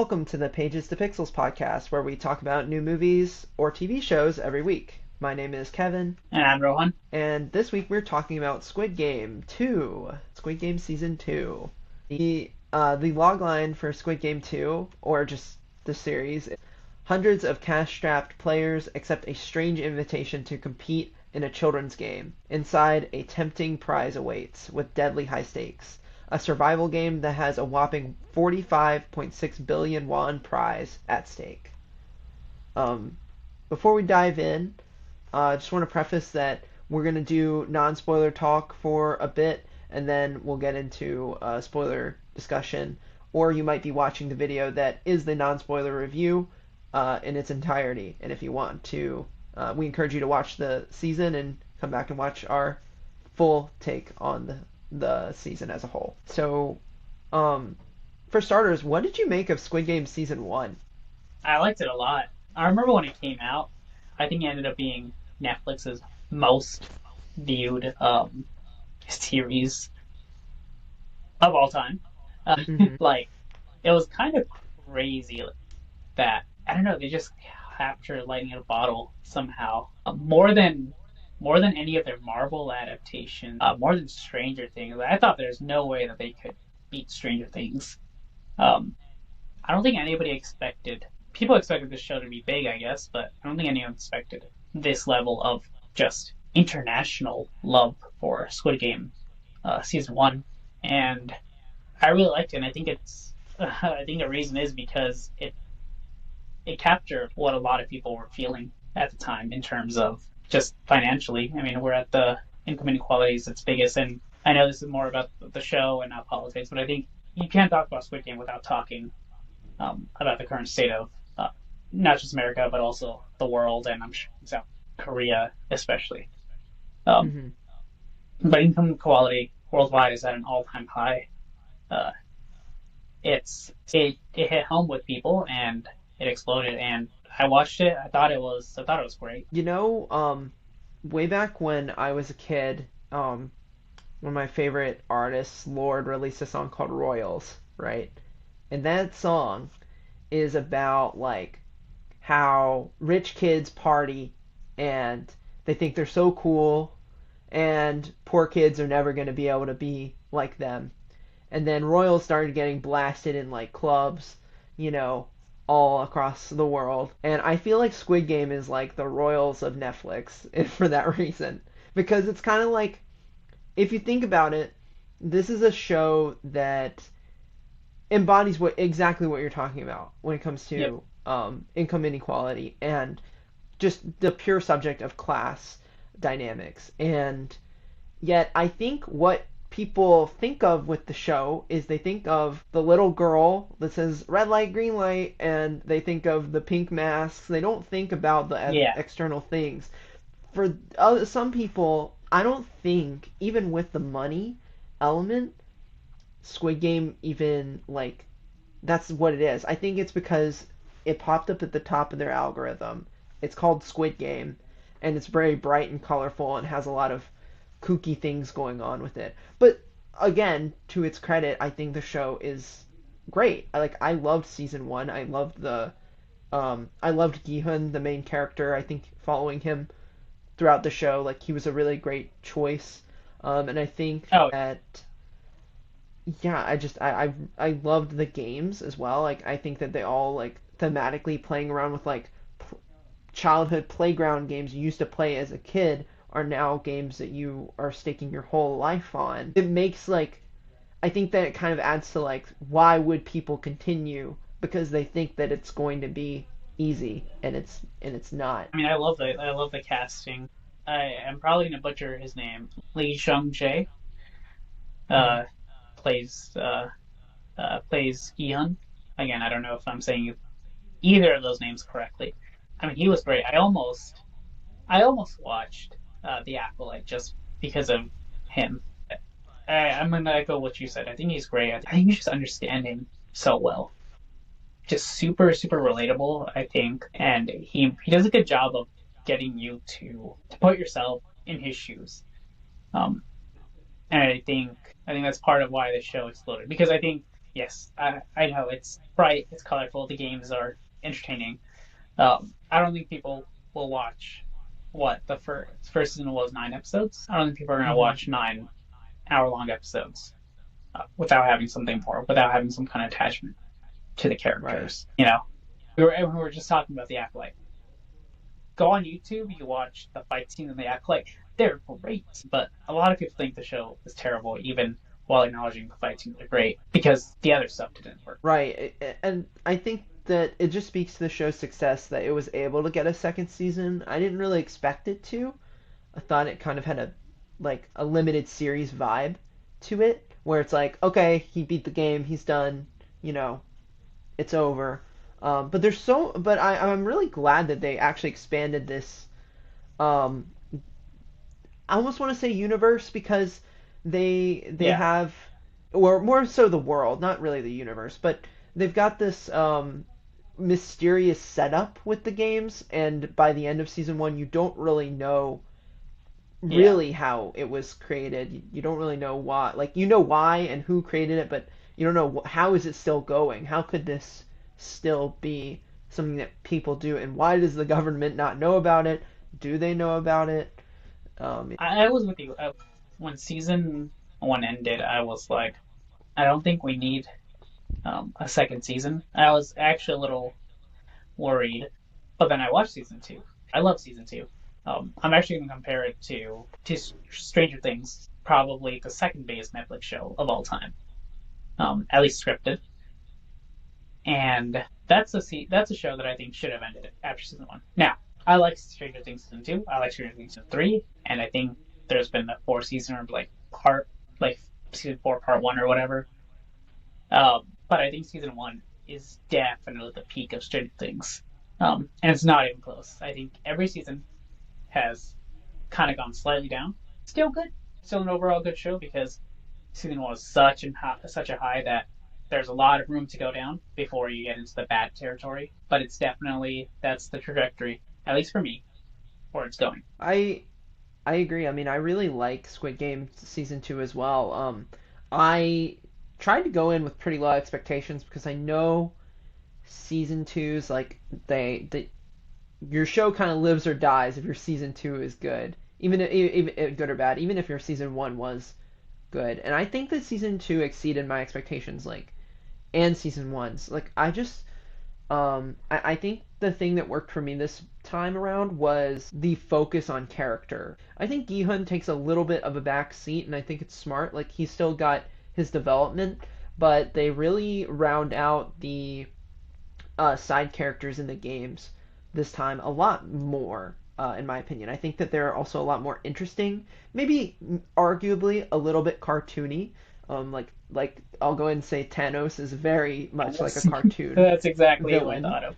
welcome to the Pages to Pixels podcast, where we talk about new movies or TV shows every week. My name is Kevin, And I'm Rohan. and this week we're talking about Squid Game 2, Squid Game Season 2. The logline for Squid Game 2, or just the series, hundreds of cash-strapped players accept a strange invitation to compete in a children's game. Inside, a tempting prize awaits, with deadly high stakes. A survival game that has a whopping 45.6 billion won prize at stake. Before we dive in, I just want to preface that we're going to do non-spoiler talk for a bit, and then we'll get into a spoiler discussion. Or you might be watching the video that is the non-spoiler review in its entirety. And if you want to, we encourage you to watch the season and come back and watch our full take on the season as a whole. So, for starters, what did you make of Squid Game Season 1? I liked it a lot. I remember when it came out. I think it ended up being Netflix's most viewed series of all time. Mm-hmm. Like, it was kind of crazy that, I don't know, they just captured lightning in a bottle somehow. More than any of their Marvel adaptations, more than Stranger Things. I thought there's no way that they could beat Stranger Things. Um, I don't think anybody expected. People expected this show to be big, I guess, but I don't think anyone expected this level of just international love for Squid Game season one, and I really liked it. And I think I think the reason is because it captured what a lot of people were feeling at the time in terms of just financially. I mean, we're at the income inequality is its biggest, and I know this is more about the show and not politics, but I think you can't talk about Squid Game without talking about the current state of not just America, but also the world, and I'm sure South Korea especially. Um, Mm-hmm. but income inequality worldwide is at an all-time high. Uh, it hit home with people, and it exploded. And I watched it. I thought it was great. You know, way back when I was a kid, one of my favorite artists, Lord, released a song called Royals, right? And that song is about like how rich kids party and they think they're so cool and poor kids are never going to be able to be like them. And then Royals started getting blasted in like clubs, you know, all across the world. And I feel like Squid Game is like the Royals of Netflix for that reason. Because it's kind of like, if you think about it, this is a show that embodies exactly what you're talking about when it comes Yep. to income inequality and just the pure subject of class dynamics. And yet, I think what people think of with the show is they think of the little girl that says red light, green light, and they think of the pink masks. They don't think about the Yeah. external things. For some people, I don't think, even with the money element, Squid Game even like that's what it is. I think it's because it popped up at the top of their algorithm. It's called Squid Game, and it's very bright and colorful and has a lot of kooky things going on with it. But again, to its credit, I think the show is great. I loved season one. I loved Gi-hun, the main character. I think following him throughout the show, like he was a really great choice. And I think Oh, that yeah, I loved the games as well. Like I think that they all like thematically playing around with like childhood playground games you used to play as a kid are now games that you are staking your whole life on. It makes like I think that it kind of adds to like why would people continue because they think that it's going to be easy and it's not. I mean, I love the casting. I am probably gonna butcher his name. Lee Seung Jae Hmm. uh, plays Gi-hun. Again, I don't know if I'm saying either of those names correctly. I mean, he was great. I almost watched The Acolyte just because of him. I'm gonna echo what you said. I think he's great. I think he's just understanding so well. Just super super relatable. I think, and he does a good job of getting you to put yourself in his shoes. Um, and I think that's part of why the show exploded because I think Yes, I know it's bright, it's colorful, the games are entertaining. I don't think people will watch what the first season was 9 episodes. I don't think people are gonna Hmm. watch 9 hour-long episodes without having something more, without having some kind of attachment to the Right. characters. We were just talking about the Acolyte. Go on YouTube, you watch the fight scene in the Acolyte. They're great, but a lot of people think the show is terrible, even while acknowledging the fight scenes are great because the other stuff didn't work. Right. And I think that it just speaks to the show's success that it was able to get a second season. I didn't really expect it to. I thought it kind of had a limited series vibe to it, where it's like, okay, he beat the game, he's done, you know, it's over. But I'm really glad that they actually expanded this. Um, I almost want to say universe because they Yeah, have, or more so the world, not really the universe, but they've got this mysterious setup with the games, and by the end of season one, you don't really know yeah. really how it was created. You don't really know why. Like you know why and who created it, but you don't know how is it still going. How could this still be something that people do, and why does the government not know about it? Do they know about it? Um, I was with you. When season one ended, I was like, I don't think we need a second season. I was actually a little worried, but then I watched season two. I love season two. I'm actually going to compare it to Stranger Things, probably the second biggest Netflix show of all time, at least scripted. And that's a show that I think should have ended after season one. Now, I like Stranger Things season two. I like Stranger Things season three, and I think there's been a four season or like season four part one or whatever. But I think season one is definitely the peak of Stranger Things, and it's not even close. I think every season has kind of gone slightly down. Still good, still an overall good show because season one was such a high that there's a lot of room to go down before you get into the bad territory. But it's definitely that's the trajectory, at least for me, where it's going. I I agree. I mean, I really like Squid Game season two as well. I tried to go in with pretty low expectations because I know season two's like they your show kind of lives or dies if your season two is good, even good or bad, even if your season one was good. And I think that season two exceeded my expectations, like and season one's. Like I think the thing that worked for me this time around was the focus on character. I think Gihun takes a little bit of a back seat, and I think it's smart. Like he's still got his development, but they really round out the side characters in the games this time a lot more, in my opinion. I think that they're also a lot more interesting, maybe arguably a little bit cartoony. Like I'll go ahead and say Thanos is very much like a Yes, cartoon that's exactly who I villain. thought of.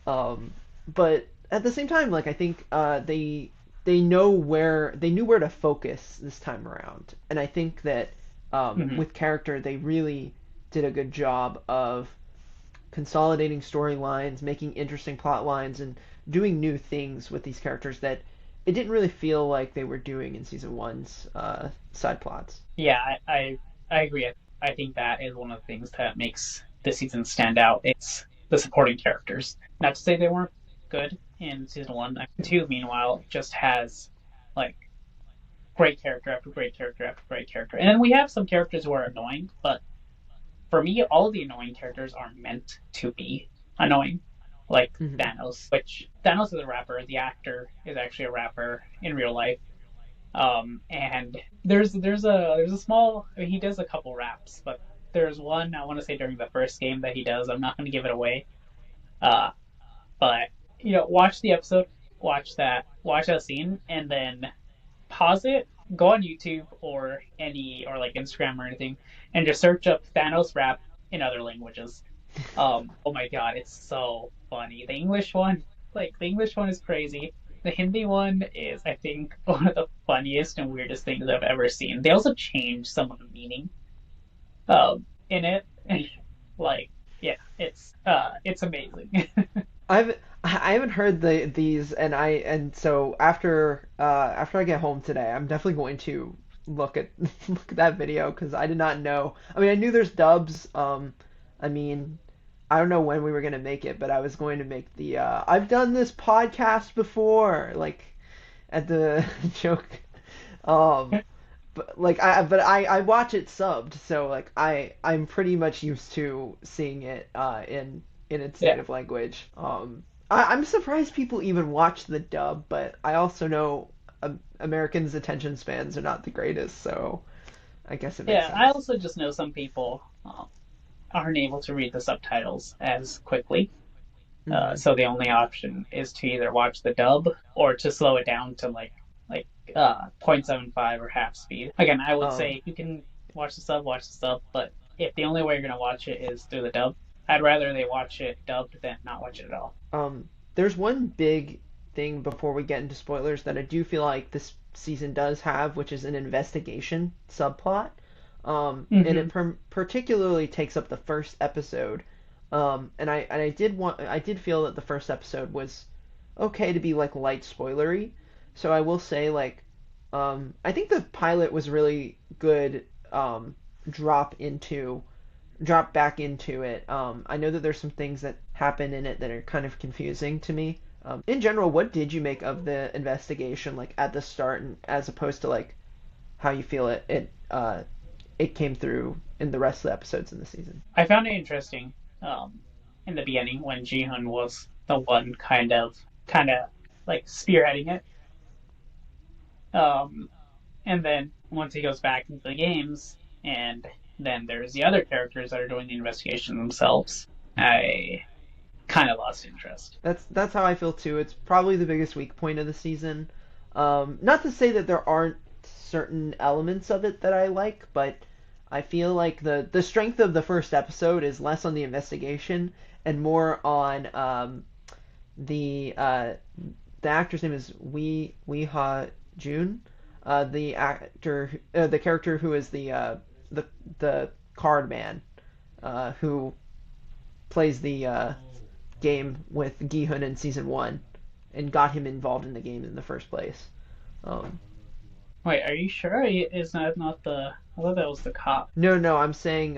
Um, but at the same time, like I think they knew where to focus this time around, and I think that Mm-hmm. with character they really did a good job of consolidating storylines, making interesting plot lines, and doing new things with these characters that it didn't really feel like they were doing in season one's side plots. Yeah, I agree. I think that is one of the things that makes this season stand out. It's the supporting characters. Not to say they weren't good in season one. Two, meanwhile, just has like great character after great character after great character. And then we have some characters who are annoying, but for me, all of the annoying characters are meant to be annoying. Like Hmm. Thanos, which Thanos is a rapper. The actor is actually a rapper in real life. And there's a small I mean, he does a couple raps, but there's one I want to say during the first game that he does. I'm not going to give it away. Uh, but watch the episode, watch that scene, and then pause it, go on YouTube or like Instagram or anything, and just search up Thanos rap in other languages. Oh my god, it's so funny. The English one is crazy. The Hindi one is, I think, one of the funniest and weirdest things I've ever seen. They also changed some of the meaning in it. Like, yeah, it's amazing. I haven't heard these, and so after I get home today, I'm definitely going to look at look at that video because I did not know. I mean, I knew there's dubs. I mean, I don't know when we were gonna make it, but I was going to make the I've done this podcast before, like at the joke. Um, but like I watch it subbed, so like I'm pretty much used to seeing it in its Yeah, native language. I'm surprised people even watch the dub, but I also know Americans' attention spans are not the greatest, so I guess it makes yeah. I sense. also just know some people aren't able to read the subtitles as quickly. Hmm. So the only option is to either watch the dub or to slow it down to like 0.75 or half speed. Again, I would say Um, if you can watch the sub, watch the sub. But if the only way you're gonna watch it is through the dub, I'd rather they watch it dubbed than not watch it at all. there's one big thing before we get into spoilers that I do feel like this season does have, which is an investigation subplot. And Mm-hmm. it particularly takes up the first episode. I did feel that the first episode was okay to be like light spoilery. So I will say like I think the pilot was really good drop into drop back into it. I know that there's some things that happen in it that are kind of confusing to me. In general, what did you make of the investigation, like at the start, and as opposed to like how you feel it came through in the rest of the episodes in the season? I found it interesting in the beginning when Jihoon was the one kind of like spearheading it. Um, and then once he goes back into the games, and then there's the other characters that are doing the investigation themselves, I kind of lost interest. That's how I feel too. It's probably the biggest weak point of the season. Not to say that there aren't certain elements of it that I like, but I feel like the strength of the first episode is less on the investigation and more on the actor's name is Wee Ha Jun, the character who is the the card man, who plays the game with Gihun in season one, and got him involved in the game in the first place. Um, Wait, are you sure? Is that not the? I thought that was the cop. no, I'm saying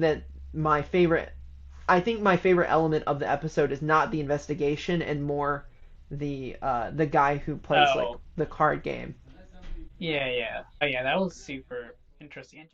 that my favorite I think my favorite element of the episode is not the investigation and more the guy who plays like Oh, the card game. yeah, yeah. Oh, yeah, that was super interesting.